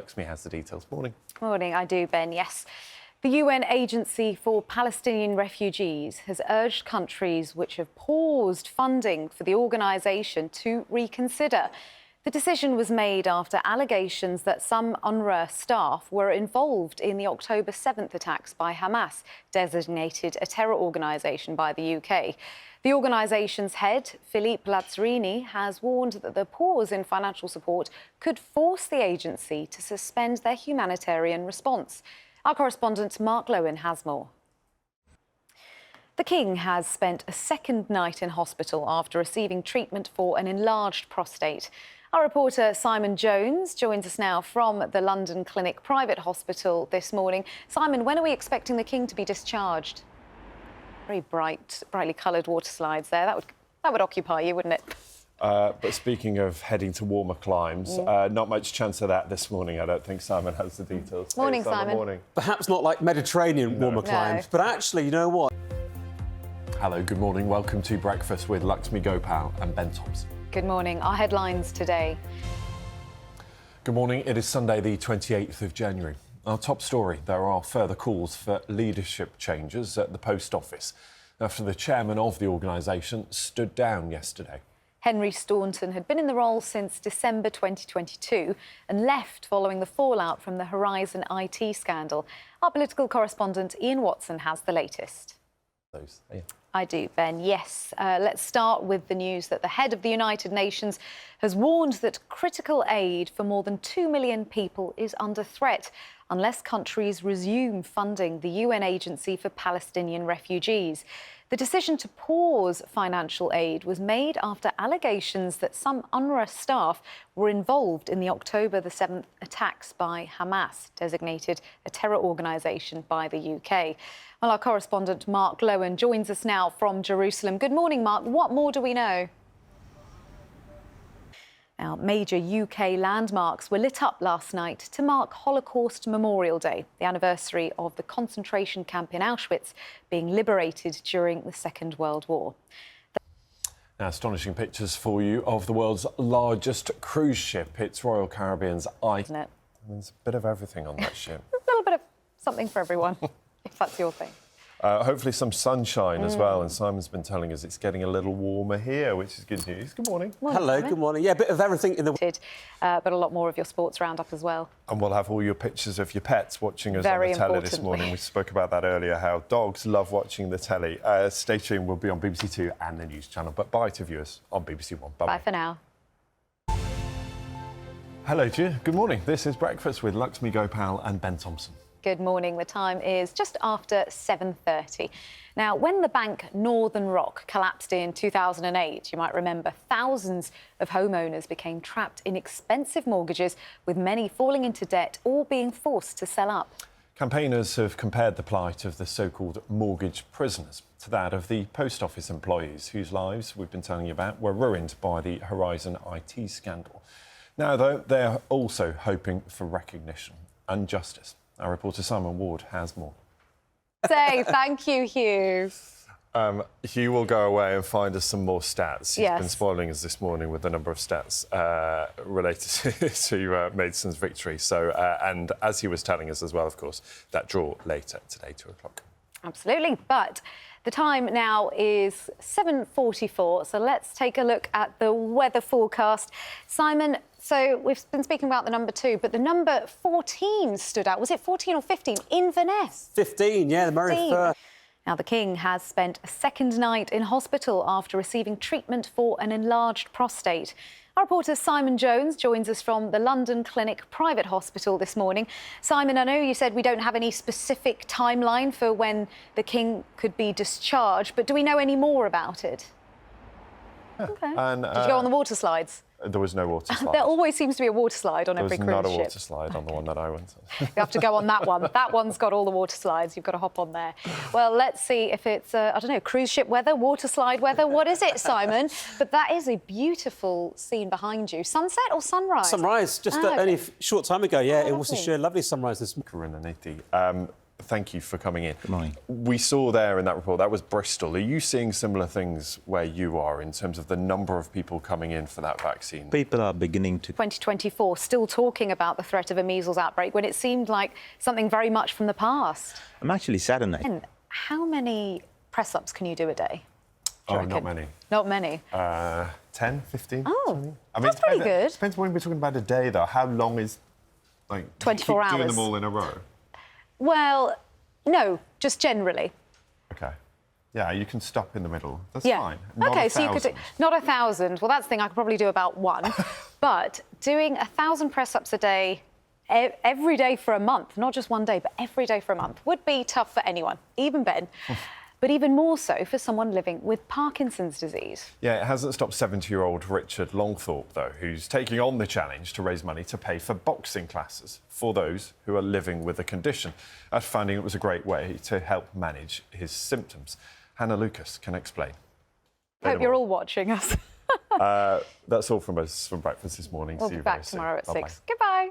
Luxmy has the details. Morning. Morning, I do, Ben, yes. The UN Agency for Palestinian Refugees has urged countries which have paused funding for the organisation to reconsider. The decision was made after allegations that some UNRWA staff were involved in the October 7th attacks by Hamas, designated a terror organisation by the UK. The organisation's head, Philippe Lazzarini, has warned that the pause in financial support could force the agency to suspend their humanitarian response. Our correspondent Mark Lowen has more. The King has spent a second night in hospital after receiving treatment for an enlarged prostate. Our reporter Simon Jones joins us now from the London Clinic Private Hospital this morning. Simon, when are we expecting the King to be discharged? Very brightly coloured water slides there. That would occupy you, wouldn't it? But speaking of heading to warmer climes, not much chance of that this morning. I don't think Simon has the details. Morning, Simon. Morning. Perhaps not like Mediterranean warmer climes, but actually, you know what? Hello, good morning. Welcome to Breakfast with Luxmy, Gopal and Ben Thompson. Good morning. Our headlines today. Good morning. It is Sunday, the 28th of January. Our top story, there are further calls for leadership changes at the Post Office after the chairman of the organisation stood down yesterday. Henry Staunton had been in the role since December 2022 and left following the fallout from the Horizon IT scandal. Our political correspondent Ian Watson has the latest. I do, Ben, yes. Let's start with the news that the head of the United Nations has warned that critical aid for more than 2 million people is under threat unless countries resume funding the UN Agency for Palestinian Refugees. The decision to pause financial aid was made after allegations that some UNRWA staff were involved in the October the 7th attacks by Hamas, designated a terror organisation by the UK. Well, our correspondent Mark Lowen joins us now from Jerusalem. Good morning, Mark. What more do we know? Now, major UK landmarks were lit up last night to mark Holocaust Memorial Day, the anniversary of the concentration camp in Auschwitz being liberated during the Second World War. Now, astonishing pictures for you of the world's largest cruise ship. It's Royal Caribbean's Isn't it? There's a bit of everything on that ship. A little bit of something for everyone, if that's your thing. Hopefully some sunshine as well, and Simon's been telling us it's getting a little warmer here, which is good news. Good morning. Hello, Simon. good morning. Yeah, a bit of everything in the... But a lot more of your sports roundup as well. And we'll have all your pictures of your pets watching us Very on the telly this importantly. morning. We spoke about that earlier, how dogs love watching the telly. Stay tuned, we'll be on BBC Two and the news channel. But bye to viewers on BBC One. Bye-bye. Bye for now. Hello to you. Good morning. This is Breakfast with Luxmy, Gopal and Ben Thompson. Good morning. The time is just after 7:30. Now, when the bank Northern Rock collapsed in 2008, you might remember, thousands of homeowners became trapped in expensive mortgages, with many falling into debt or being forced to sell up. Campaigners have compared the plight of the so-called mortgage prisoners to that of the post office employees whose lives we've been telling you about were ruined by the Horizon IT scandal. Now, though, they're also hoping for recognition and justice. Our reporter Simon Ward has more. Thank you, Hugh. Hugh will go away and find us some more stats. He's Yes. been spoiling us this morning with the number of stats related to Mason's victory. So, and as he was telling us as well, of course, that draw later today, 2 o'clock. Absolutely. But the time now is 7:44, so let's take a look at the weather forecast. Simon, so we've been speaking about the number 2, but the number 14 stood out. Was it 14 or 15? Inverness. 15, yeah, the Murray 15. Firth. Now, the King has spent a second night in hospital after receiving treatment for an enlarged prostate. Our reporter Simon Jones joins us from the London Clinic Private Hospital this morning. Simon, I know you said we don't have any specific timeline for when the King could be discharged, but do we know any more about it? Yeah. OK. And, Did you go on the water slides? There was no water slide. There always seems to be a water slide on every cruise ship. There was not a water slide on the one that I went on. You have to go on that one. That one's got all the water slides. You've got to hop on there. Well, let's see if it's, I don't know, cruise ship weather, water slide weather. What is it, Simon? But that is a beautiful scene behind you. Sunset or sunrise? Sunrise, just only a short time ago. Yeah, it was lovely. a sheer lovely sunrise this morning. Karinaniti. thank you for coming in. Good morning. We saw there in that report, that was Bristol. Are you seeing similar things where you are in terms of the number of people coming in for that vaccine? People are beginning to... 2024, still talking about the threat of a measles outbreak when it seemed like something very much from the past. I'm actually saddened. And how many press-ups can you do a day? Oh, not many. Not many? 10, 15? Oh, something? that's pretty good. Depends when we're talking about a day, though. How long is, like, 24 keep doing hours. them all in a row? Well, no, just generally. OK. Yeah, you can stop in the middle. That's Yeah. fine. Not OK, 1,000. so you could do... Not 1,000. Well, that's the thing, I could probably do about one. But doing 1,000 press-ups a day every day for a month, not just one day, but every day for a month, would be tough for anyone, even Ben. But even more so for someone living with Parkinson's disease. Yeah, it hasn't stopped 70-year-old Richard Longthorpe, though, who's taking on the challenge to raise money to pay for boxing classes for those who are living with the condition, after finding it was a great way to help manage his symptoms. Hannah Lucas can explain. Hope you're all watching us. That's all from us from breakfast this morning. We'll See be you back very soon. tomorrow at Bye-bye. 6. Goodbye.